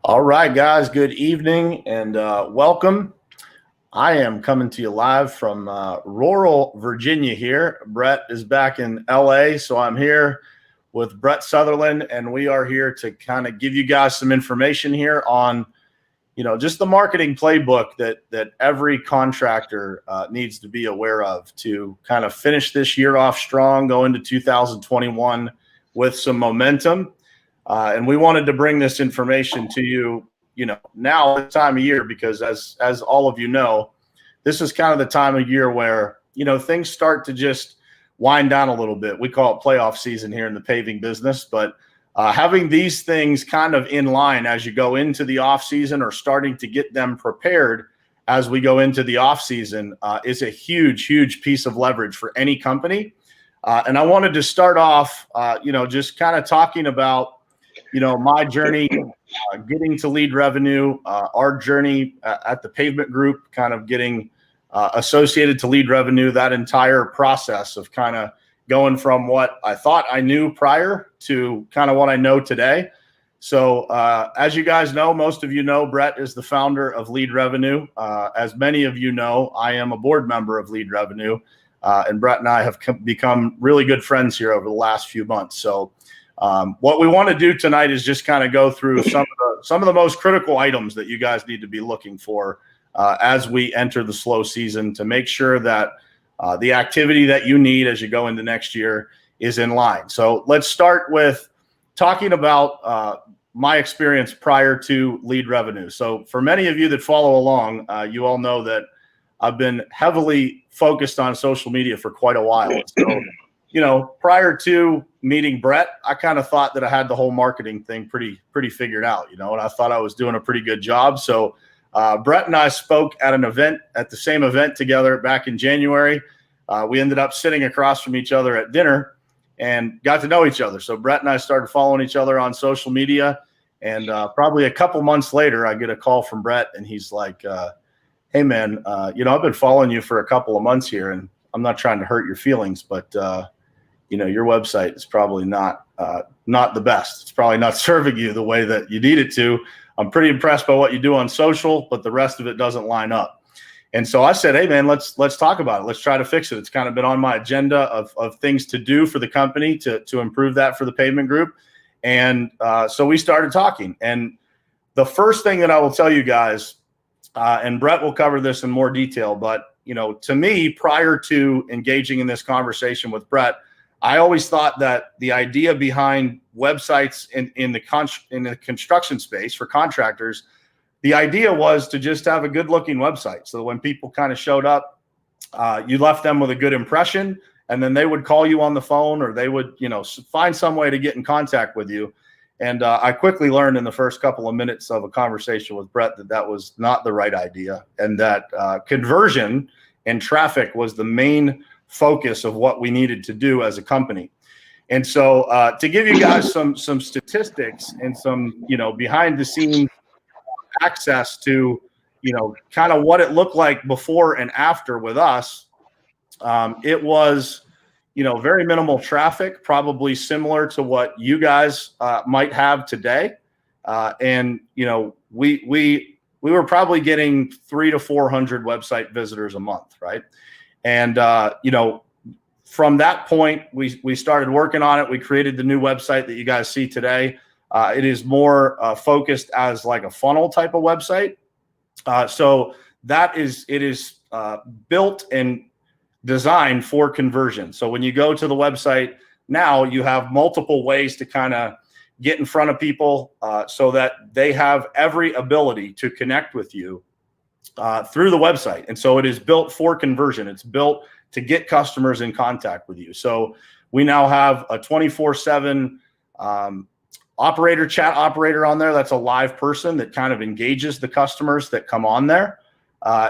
All right, guys, good evening and welcome. I am coming to you live from rural Virginia here. Brett is back in LA, so I'm here with Brett Sutherlin, and we are here to kind of give you guys some information here on, just the marketing playbook that every contractor needs to be aware of to kind of finish this year off strong, go into 2021 with some momentum. And we wanted to bring this information to you, now at the time of year, because as all of you know, this is kind of the time of year where, things start to just wind down a little bit. We call it playoff season here in the paving business, but having these things kind of in line as you go into the off season or starting to get them prepared as we go into the off season is a huge, huge piece of leverage for any company. And I wanted to start off, just kind of talking about, my journey getting to lead revenue, our journey at the Pavement Group, kind of getting associated to lead revenue, that entire process of kind of going from what I thought I knew prior to kind of what I know today. So as you guys know, most of you know, Brett is the founder of Lead Revenue. As many of you know, I am a board member of Lead Revenue, and Brett and I have become really good friends here over the last few months. So what we want to do tonight is just kind of go through some of the most critical items that you guys need to be looking for as we enter the slow season to make sure that the activity that you need as you go into next year is in line. So let's start with talking about my experience prior to Lead Revenue. So for many of you that follow along, you all know that I've been heavily focused on social media for quite a while. So, prior to meeting Brett, I kind of thought that I had the whole marketing thing pretty figured out, and I thought I was doing a pretty good job. So Brett and I spoke at the same event together back in January. We ended up sitting across from each other at dinner and got to know each other. So Brett and I started following each other on social media. And probably a couple months later, I get a call from Brett, and he's like, hey, man, I've been following you for a couple of months here, and I'm not trying to hurt your feelings, but your website is probably not the best. It's probably not serving you the way that you need it to. I'm pretty impressed by what you do on social, but the rest of it doesn't line up. And so I said, hey, man, let's talk about it. Let's try to fix it. It's kind of been on my agenda of things to do for the company to improve that for the Pavement Group. And so we started talking. And the first thing that I will tell you guys, and Brett will cover this in more detail, but, to me, prior to engaging in this conversation with Brett, I always thought that the idea behind websites in the construction space for contractors, the idea was to just have a good looking website. So when people kind of showed up, you left them with a good impression, and then they would call you on the phone, or they would, find some way to get in contact with you. And I quickly learned in the first couple of minutes of a conversation with Brett that was not the right idea, and that conversion and traffic was the main focus of what we needed to do as a company. And so to give you guys some statistics and some, behind the scenes access to, kind of what it looked like before and after with us, it was, very minimal traffic, probably similar to what you guys might have today. And, we were probably getting 300 to 400 website visitors a month, right? And, from that point, we started working on it. We created the new website that you guys see today. It is more focused as like a funnel type of website. So it is built and designed for conversion. So when you go to the website now, you have multiple ways to kind of get in front of people so that they have every ability to connect with you through the website. And so it is built for conversion. It's built to get customers in contact with you. So we now have a 24/7 chat operator on there. That's a live person that kind of engages the customers that come on there.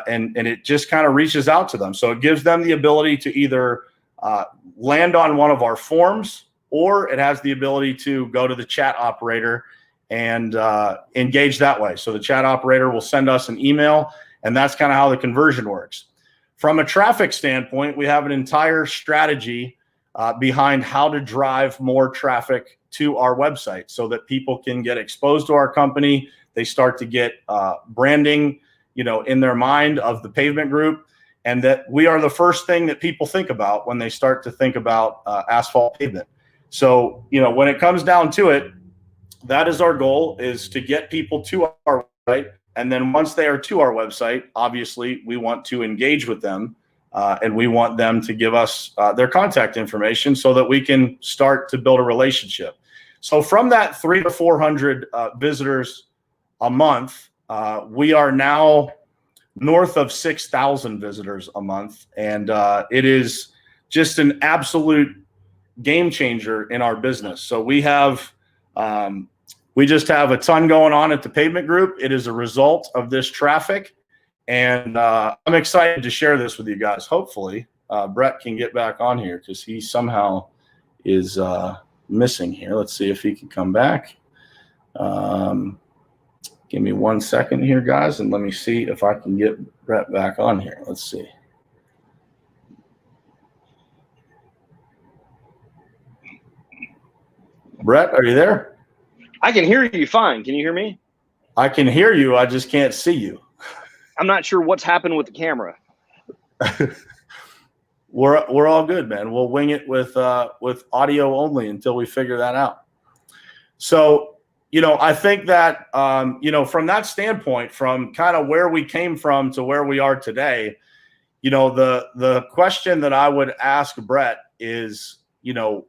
And it just kind of reaches out to them. So it gives them the ability to either land on one of our forms, or it has the ability to go to the chat operator and engage that way. So the chat operator will send us an email, and that's kind of how the conversion works. From a traffic standpoint, we have an entire strategy behind how to drive more traffic to our website so that people can get exposed to our company. They start to get branding, in their mind of the Pavement Group, and that we are the first thing that people think about when they start to think about asphalt pavement. So, when it comes down to it, that is our goal, is to get people to our website. And then once they are to our website, obviously we want to engage with them, and we want them to give us their contact information so that we can start to build a relationship. So from that 300 to 400 visitors a month, we are now north of 6,000 visitors a month. And it is just an absolute game changer in our business. So we just have a ton going on at the Pavement Group. It is a result of this traffic. And I'm excited to share this with you guys. Hopefully, Brett can get back on here because he somehow is missing here. Let's see if he can come back. Give me 1 second here, guys, and let me see if I can get Brett back on here. Let's see. Brett, are you there? I can hear you fine. Can you hear me? I can hear you. I just can't see you. I'm not sure what's happened with the camera. We're all good, man. We'll wing it with audio only until we figure that out. So, I think that, from that standpoint, from kind of where we came from to where we are today, the question that I would ask Brett is,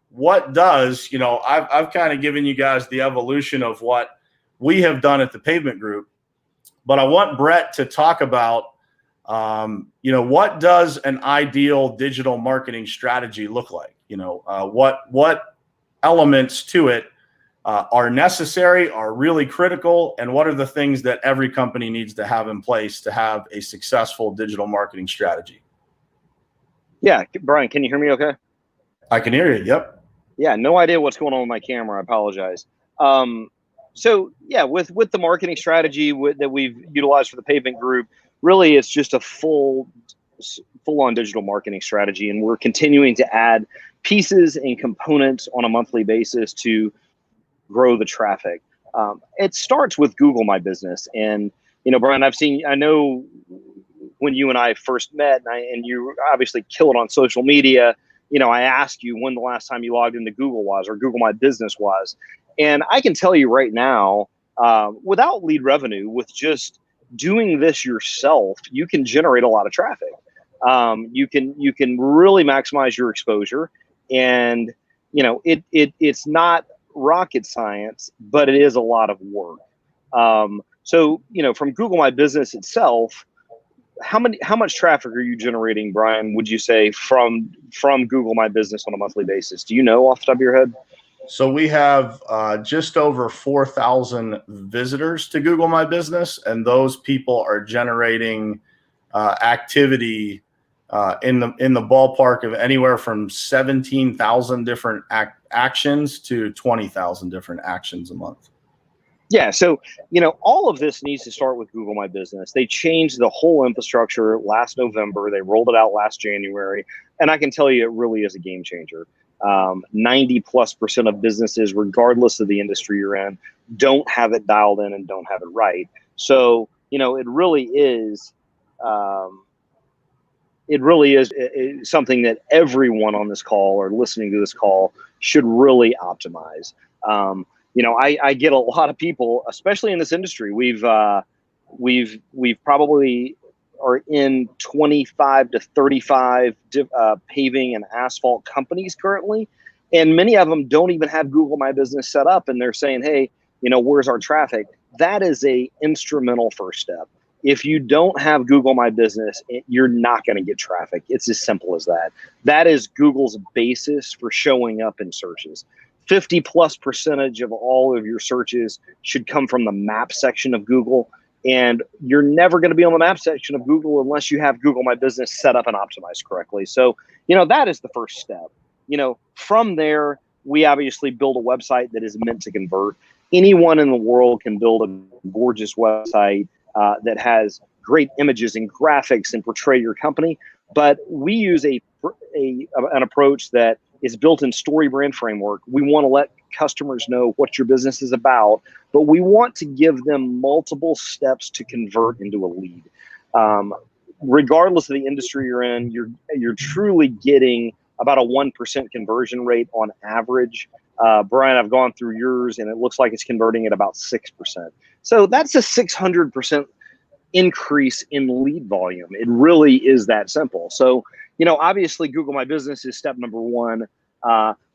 what does, I've kind of given you guys the evolution of what we have done at the Pavement Group, but I want Brett to talk about, what does an ideal digital marketing strategy look like? What elements to it are necessary, are really critical, and what are the things that every company needs to have in place to have a successful digital marketing strategy? Yeah, Brian, can you hear me okay? I can hear you, yep. Yeah, no idea what's going on with my camera. I apologize. So, yeah, with the marketing strategy that we've utilized for the Pavement Group, really it's just a full-on digital marketing strategy, and we're continuing to add pieces and components on a monthly basis to grow the traffic. It starts with Google My Business. And, Brian, I know when you and I first met and you obviously kill it on social media, I asked you when the last time you logged into Google was, or Google My Business was. And I can tell you right now, without lead revenue, with just doing this yourself, you can generate a lot of traffic. You can really maximize your exposure. And, it's not rocket science, but it is a lot of work. So, from Google My Business itself, how much traffic are you generating, Brian, would you say, from Google My Business on a monthly basis? Do you know off the top of your head? So we have just over 4,000 visitors to Google My Business, and those people are generating activity in the ballpark of anywhere from 17,000 different actions to 20,000 different actions a month. Yeah, so all of this needs to start with Google My Business. They changed the whole infrastructure last November. They rolled it out last January, and I can tell you it really is a game changer. 90+% of businesses, regardless of the industry you're in, don't have it dialed in and don't have it right. So it really is. It really is something that everyone on this call or listening to this call should really optimize. I get a lot of people, especially in this industry. We've probably are in 25 to 35 paving and asphalt companies currently, and many of them don't even have Google My Business set up. And they're saying, "Hey, where's our traffic?" That is a instrumental first step. If you don't have Google My Business, you're not going to get traffic. It's as simple as that. That is Google's basis for showing up in searches. 50+% of all of your searches should come from the map section of Google. And you're never going to be on the map section of Google unless you have Google My Business set up and optimized correctly. So, that is the first step. From there, we obviously build a website that is meant to convert. Anyone in the world can build a gorgeous website that has great images and graphics and portray your company. But we use an approach that is built in story brand framework. We want to let customers know what your business is about, but we want to give them multiple steps to convert into a lead. Regardless of the industry you're in, you're truly getting about a 1% conversion rate on average. Brian, I've gone through yours, and it looks like it's converting at about 6%. So that's a 600% increase in lead volume. It really is that simple. So, obviously Google My Business is step number one.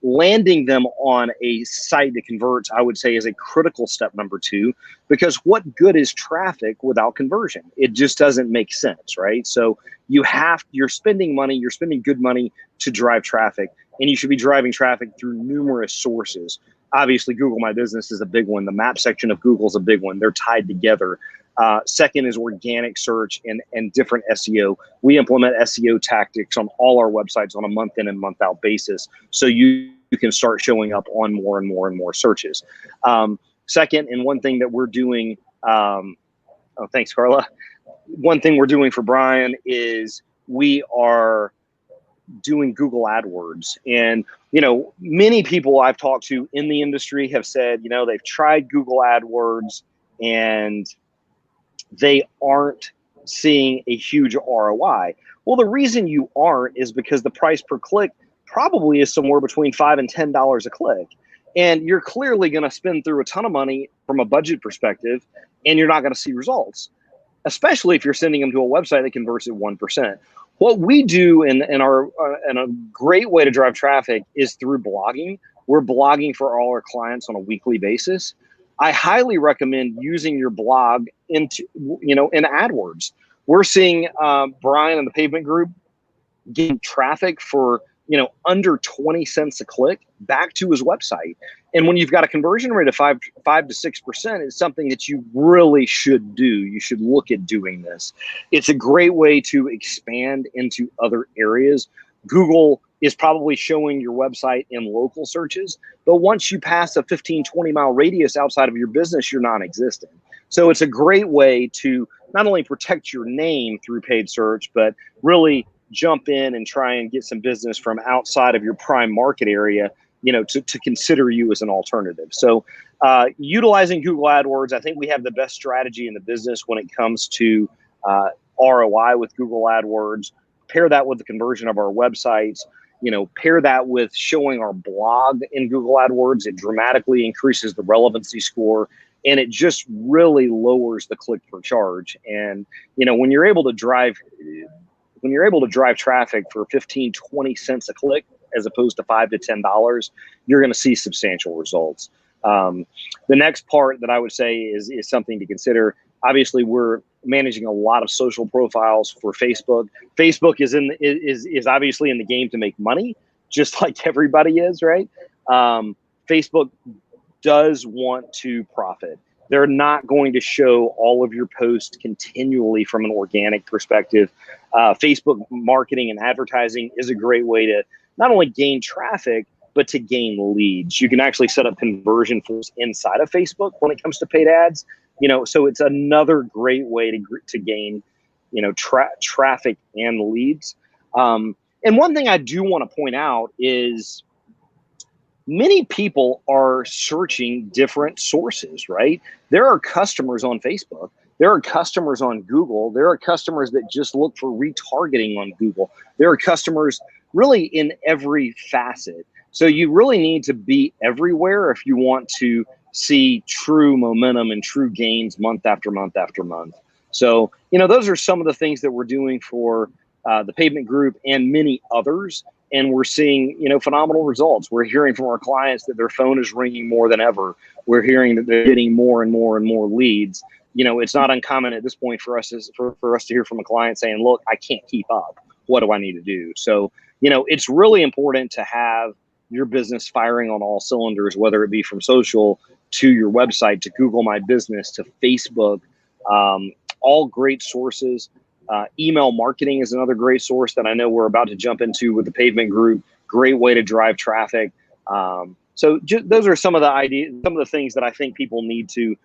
Landing them on a site that converts, I would say, is a critical step number two, because what good is traffic without conversion? It just doesn't make sense, right? So you're spending money, you're spending good money to drive traffic, and you should be driving traffic through numerous sources. Obviously, Google My Business is a big one. The map section of Google is a big one. They're tied together. Second is organic search and different SEO. We implement SEO tactics on all our websites on a month in and month out basis, so you can start showing up on more and more and more searches. Second, and one thing that we're doing, thanks, Carla. One thing we're doing for Brian is we are doing Google AdWords. And, many people I've talked to in the industry have said, they've tried Google AdWords and they aren't seeing a huge ROI. Well, the reason you aren't is because the price per click probably is somewhere between $5 and $10 a click. And you're clearly going to spend through a ton of money from a budget perspective, and you're not going to see results, especially if you're sending them to a website that converts at 1%. What we do in a great way to drive traffic is through blogging. We're blogging for all our clients on a weekly basis. I highly recommend using your blog in AdWords. We're seeing Brian and the Pavement Group getting traffic for under 20 cents a click back to his website. And when you've got a conversion rate of 5 to 6%, it's something that you really should do. You should look at doing this. It's a great way to expand into other areas. Google is probably showing your website in local searches, but once you pass a 15, 20-mile radius outside of your business, you're non-existent. So it's a great way to not only protect your name through paid search, but really jump in and try and get some business from outside of your prime market area, to consider you as an alternative. So utilizing Google AdWords, I think we have the best strategy in the business when it comes to ROI with Google AdWords. Pair that with the conversion of our websites, pair that with showing our blog in Google AdWords. It dramatically increases the relevancy score, and it just really lowers the click per charge. And, when you're able to drive traffic for 15, 20 cents a click, as opposed to $5 to $10, you're going to see substantial results. The next part that I would say is something to consider. Obviously, we're managing a lot of social profiles for Facebook. Facebook is obviously in the game to make money, just like everybody is, right? Facebook does want to profit. They're not going to show all of your posts continually from an organic perspective. Facebook marketing and advertising is a great way to not only gain traffic, but to gain leads. You can actually set up conversion flows inside of Facebook when it comes to paid ads. So it's another great way to gain, traffic and leads. And one thing I do want to point out is many people are searching different sources, right? There are customers on Facebook. There are customers on Google. There are customers that just look for retargeting on Google. There are customers really in every facet. So you really need to be everywhere if you want to see true momentum and true gains month after month after month. So, those are some of the things that we're doing for the Pavement Group and many others. And we're seeing, phenomenal results. We're hearing from our clients that their phone is ringing more than ever. We're hearing that they're getting more and more and more leads. It's not uncommon at this point for us to hear from a client saying, look, I can't keep up. What do I need to do? So, it's really important to have your business firing on all cylinders, whether it be from social to your website, to Google My Business, to Facebook, all great sources. Email marketing is another great source that I know we're about to jump into with the Pavement Group. Great way to drive traffic. So those are some of the ideas, some of the things that I think people need to,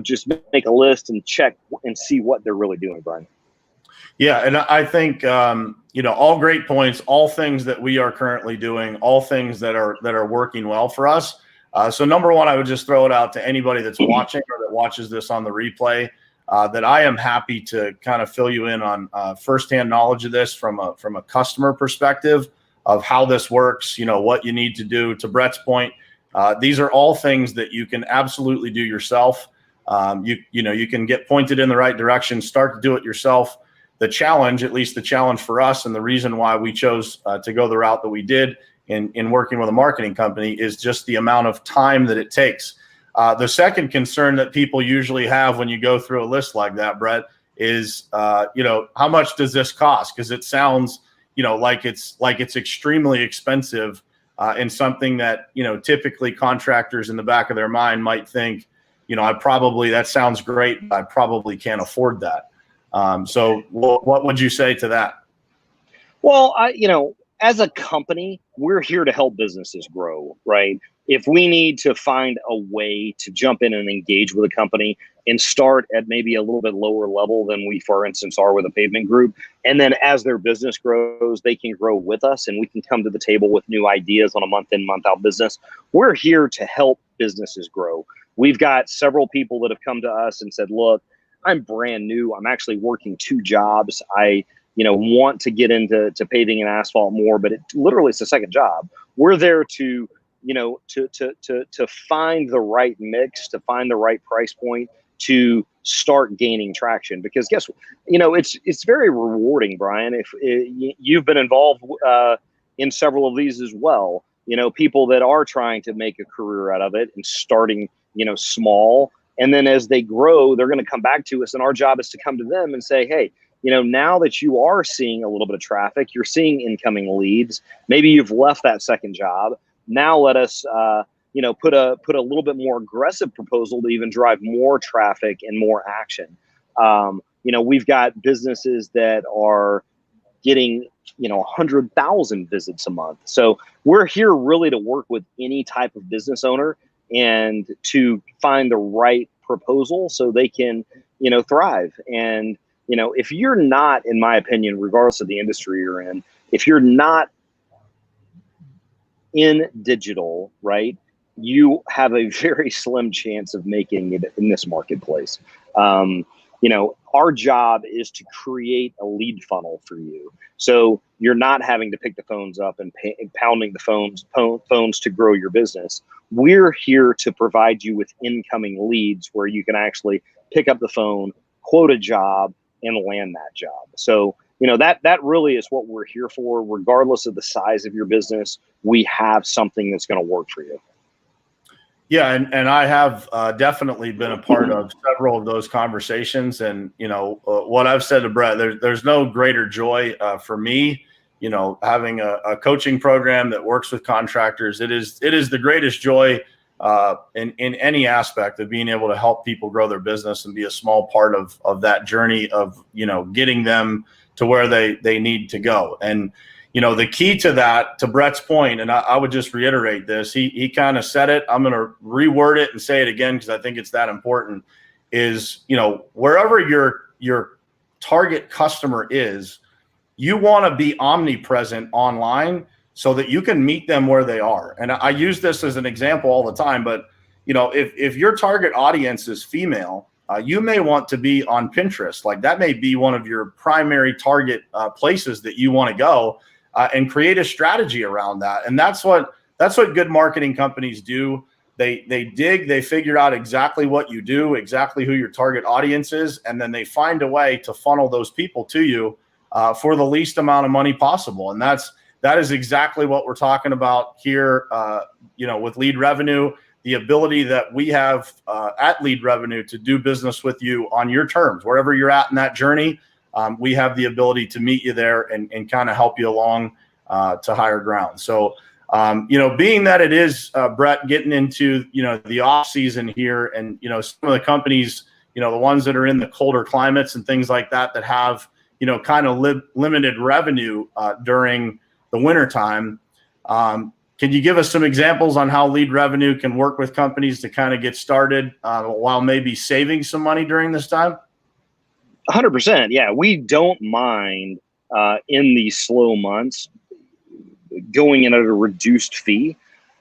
just make a list and check and see what they're really doing, Brian. Yeah, and I think all great points, all things that we are currently doing, all things that are working well for us. So number one, I would just throw it out to anybody that's watching or that watches this on the replay, that I am happy to kind of fill you in on firsthand knowledge of this from a customer perspective of how this works, what you need to do. To Brett's point, these are all things that you can absolutely do yourself. You can get pointed in the right direction, start to do it yourself. The challenge, at least the challenge for us, and the reason why we chose to go the route that we did in working with a marketing company, is just the amount of time that it takes. The second concern that people usually have when you go through a list like that, Brett, is how much does this cost? Because it sounds like it's extremely expensive, and something that typically contractors in the back of their mind might think, that sounds great, but I probably can't afford that. So what would you say to that? Well, as a company, we're here to help businesses grow, right? If we need to find a way to jump in and engage with a company and start at maybe a little bit lower level than we, for instance, are with a pavement group, and then as their business grows, they can grow with us and we can come to the table with new ideas on a month in, month out business. We're here to help businesses grow. We've got several people that have come to us and said, look, I'm brand new. I'm actually working 2 jobs. I want to get into paving and asphalt more, but literally it's a second job. We're there to find the right mix, to find the right price point, to start gaining traction. Because guess what? It's very rewarding, Brian. If you've been involved in several of these as well, people that are trying to make a career out of it and starting, small. And then as they grow, they're going to come back to us. And our job is to come to them and say, hey, now that you are seeing a little bit of traffic, you're seeing incoming leads, maybe you've left that second job. Now let us, put a little bit more aggressive proposal to even drive more traffic and more action. We've got businesses that are getting, 100,000 visits a month. So we're here really to work with any type of business owner and to find the right proposal so they can, thrive. And, if you're not, in my opinion, regardless of the industry you're in, if you're not in digital, right, you have a very slim chance of making it in this marketplace. Our job is to create a lead funnel for you. So you're not having to pick the phones up and pounding the phones to grow your business. We're here to provide you with incoming leads where you can actually pick up the phone, quote a job, and land that job. So, that really is what we're here for. Regardless of the size of your business, we have something that's going to work for you. Yeah, and I have definitely been a part of several of those conversations. And, what I've said to Brett, there's no greater joy for me, having a coaching program that works with contractors. It is the greatest joy in any aspect of being able to help people grow their business and be a small part of that journey of, getting them to where they need to go. And, the key to that, to Brett's point, and I would just reiterate this, he kind of said it, I'm going to reword it and say it again because I think it's that important, is, wherever your target customer is, you want to be omnipresent online so that you can meet them where they are. And I use this as an example all the time, but, if your target audience is female, you may want to be on Pinterest. Like that may be one of your primary target places that you want to go. And create a strategy around that. And that's what good marketing companies do. They figure out exactly what you do, exactly who your target audience is, and then they find a way to funnel those people to you for the least amount of money possible. And that is exactly what we're talking about here, with Lead Revenue, the ability that we have at Lead Revenue to do business with you on your terms, wherever you're at in that journey. We have the ability to meet you there and kind of help you along to higher ground. So, being that it is, Brett, getting into, the off season here and, some of the companies, the ones that are in the colder climates and things like that have, kind of limited revenue during the winter time. Can you give us some examples on how Lead Revenue can work with companies to kind of get started while maybe saving some money during this time? 100%. Yeah, we don't mind in these slow months going in at a reduced fee.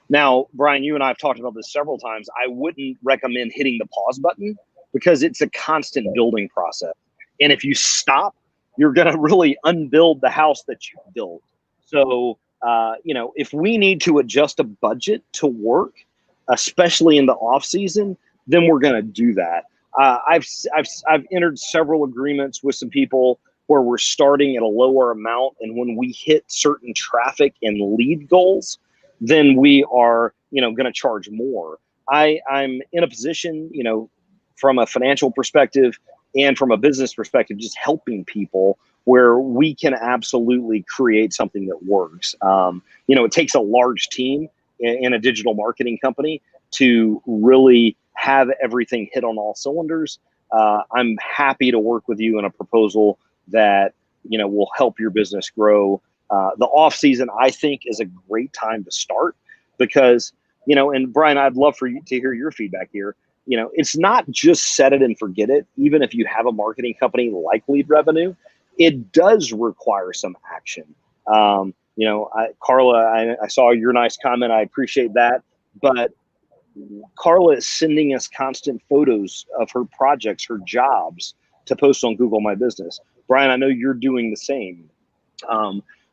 Now, Brian, you and I have talked about this several times. I wouldn't recommend hitting the pause button because it's a constant building process. And if you stop, you're going to really unbuild the house that you built. So, if we need to adjust a budget to work, especially in the off season, then we're going to do that. I've entered several agreements with some people where we're starting at a lower amount, and when we hit certain traffic and lead goals, then we are, going to charge more. I'm in a position, from a financial perspective and from a business perspective, just helping people where we can absolutely create something that works. It takes a large team in a digital marketing company to really have everything hit on all cylinders. I'm happy to work with you in a proposal that, will help your business grow. The off season, I think, is a great time to start because, and Brian, I'd love for you to hear your feedback here. It's not just set it and forget it. Even if you have a marketing company like Lead Revenue, it does require some action. Carla, I saw your nice comment. I appreciate that. But Carla is sending us constant photos of her projects, her jobs to post on Google My Business. Brian, I know you're doing the same.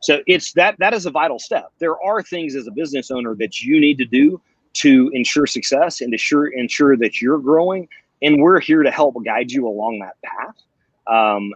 So it's that is a vital step. There are things as a business owner that you need to do to ensure success and to ensure that you're growing. And we're here to help guide you along that path.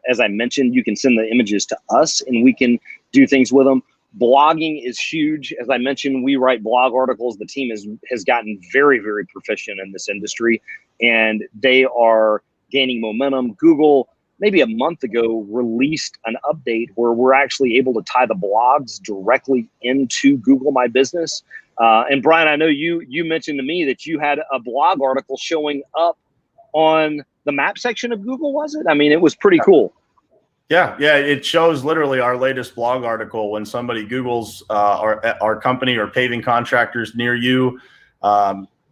As I mentioned, you can send the images to us and we can do things with them. Blogging is huge. As I mentioned, we write blog articles. The team has gotten very, very proficient in this industry, and they are gaining momentum. Google, maybe a month ago, released an update where we're actually able to tie the blogs directly into Google My Business. And Brian, I know you mentioned to me that you had a blog article showing up on the map section of Google, was it? I mean, it was pretty cool. Yeah, it shows literally our latest blog article when somebody Googles our company or paving contractors near you.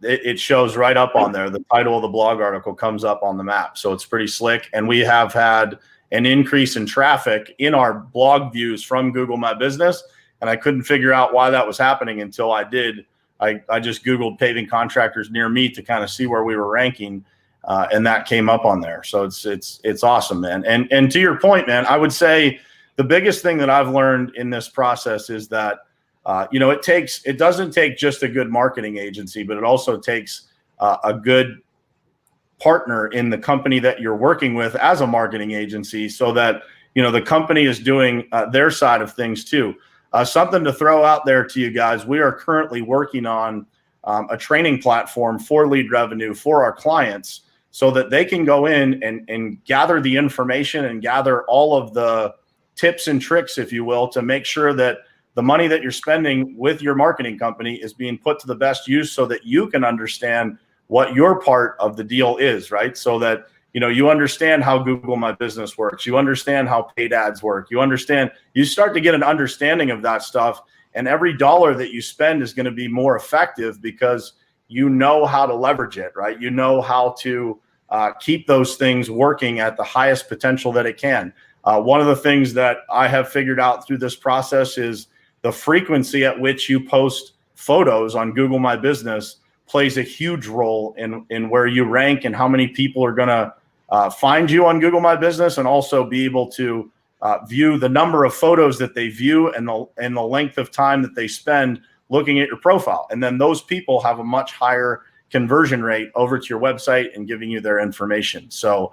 It shows right up on there. The title of the blog article comes up on the map. So it's pretty slick. And we have had an increase in traffic in our blog views from Google My Business. And I couldn't figure out why that was happening until I did. I just Googled paving contractors near me to kind of see where we were ranking. And that came up on there. So it's awesome, man. And to your point, man, I would say the biggest thing that I've learned in this process is that, it doesn't take just a good marketing agency, but it also takes a good partner in the company that you're working with as a marketing agency so that, the company is doing their side of things too. Something to throw out there to you guys. We are currently working on a training platform for Lead Revenue for our clients, so that they can go in and gather the information and gather all of the tips and tricks, if you will, to make sure that the money that you're spending with your marketing company is being put to the best use so that you can understand what your part of the deal is, right? So that, you understand how Google My Business works. You understand how paid ads work. You start to get an understanding of that stuff. And every dollar that you spend is going to be more effective because you know how to leverage it, right? You know how to keep those things working at the highest potential that it can. One of the things that I have figured out through this process is the frequency at which you post photos on Google My Business plays a huge role in where you rank and how many people are going to find you on Google My Business, and also be able to view the number of photos that they view and the length of time that they spend looking at your profile. And then those people have a much higher conversion rate over to your website and giving you their information. So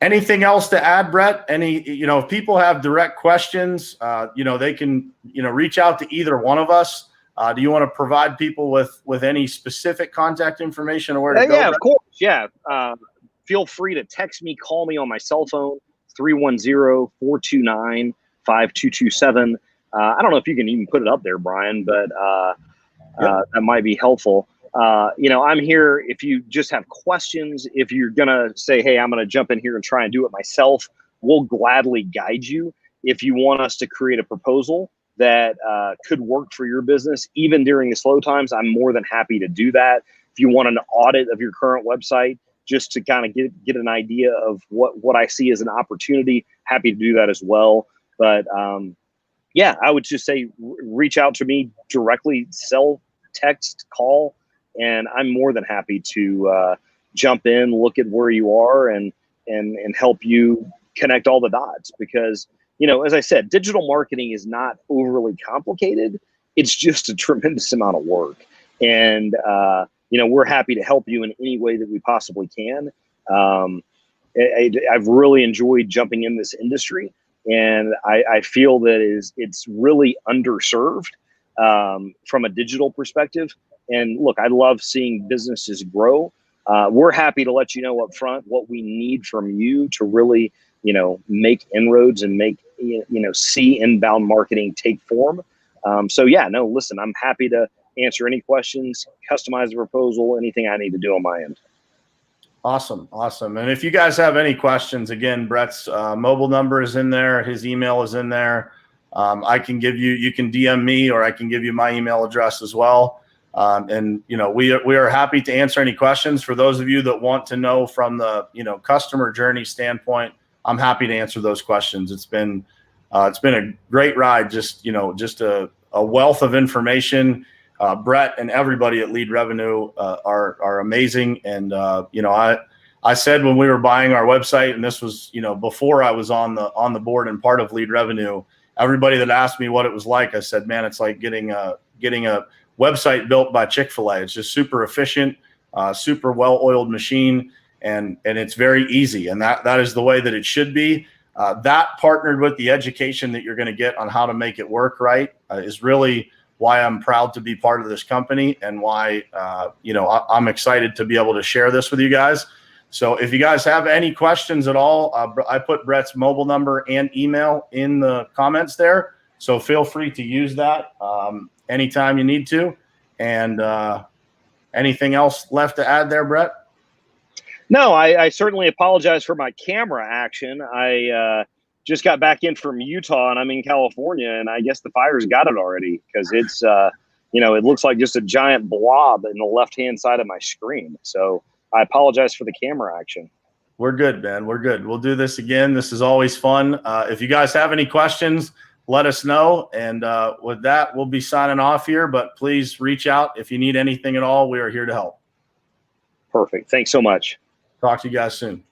anything else to add, Brett? If people have direct questions, they can, reach out to either one of us. Do you want to provide people with any specific contact information or where to go? Yeah, Brett? of course. Yeah. Feel free to text me, call me on my cell phone, 310-429-5227. I don't know if you can even put it up there, Brian, but that might be helpful. I'm here if you just have questions. If you're going to say, hey, I'm going to jump in here and try and do it myself, we'll gladly guide you. If you want us to create a proposal that could work for your business, even during the slow times, I'm more than happy to do that. If you want an audit of your current website, just to kind of get an idea of what I see as an opportunity, happy to do that as well. But yeah, I would just say reach out to me directly, cell, text, call, and I'm more than happy to jump in, look at where you are, and help you connect all the dots. Because, you know, as I said, digital marketing is not overly complicated. It's just a tremendous amount of work, and you know, we're happy to help you in any way that we possibly can. I've really enjoyed jumping in this industry, and I feel that it's really underserved from a digital perspective. And look, I love seeing businesses grow. We're happy to let you know up front what we need from you to really, you know, make inroads and make, you know, see inbound marketing take form. So yeah, no, listen, I'm happy to answer any questions, customize the proposal, anything I need to do on my end. Awesome. Awesome. And if you guys have any questions, again, Brett's mobile number is in there. His email is in there. I can give you, you can DM me, or I can give you my email address as well. And, you know, we are happy to answer any questions. For those of you that want to know from the, you know, customer journey standpoint, I'm happy to answer those questions. It's been a great ride. Just, you know, just a wealth of information. Brett and everybody at Lead Revenue are amazing. And, you know, I said when we were buying our website, and this was, you know, before I was on the board and part of Lead Revenue, everybody that asked me what it was like, I said, man, it's like getting a website built by Chick-fil-A. It's just super efficient, super well-oiled machine, and it's very easy. And that is the way that it should be. That partnered with the education that you're going to get on how to make it work right is really why I'm proud to be part of this company, and why, you know, I'm excited to be able to share this with you guys. So if you guys have any questions at all, I put Brett's mobile number and email in the comments there. So feel free to use that anytime you need to. And anything else left to add there, Brett? No, I certainly apologize for my camera action. I just got back in from Utah, and I'm in California, and I guess the fire's got it already, because it's, you know, it looks like just a giant blob in the left-hand side of my screen. So I apologize for the camera action. We're good, man. We're good. We'll do this again. This is always fun. If you guys have any questions, let us know. And with that, we'll be signing off here, but please reach out if you need anything at all. We are here to help. Perfect. Thanks so much. Talk to you guys soon.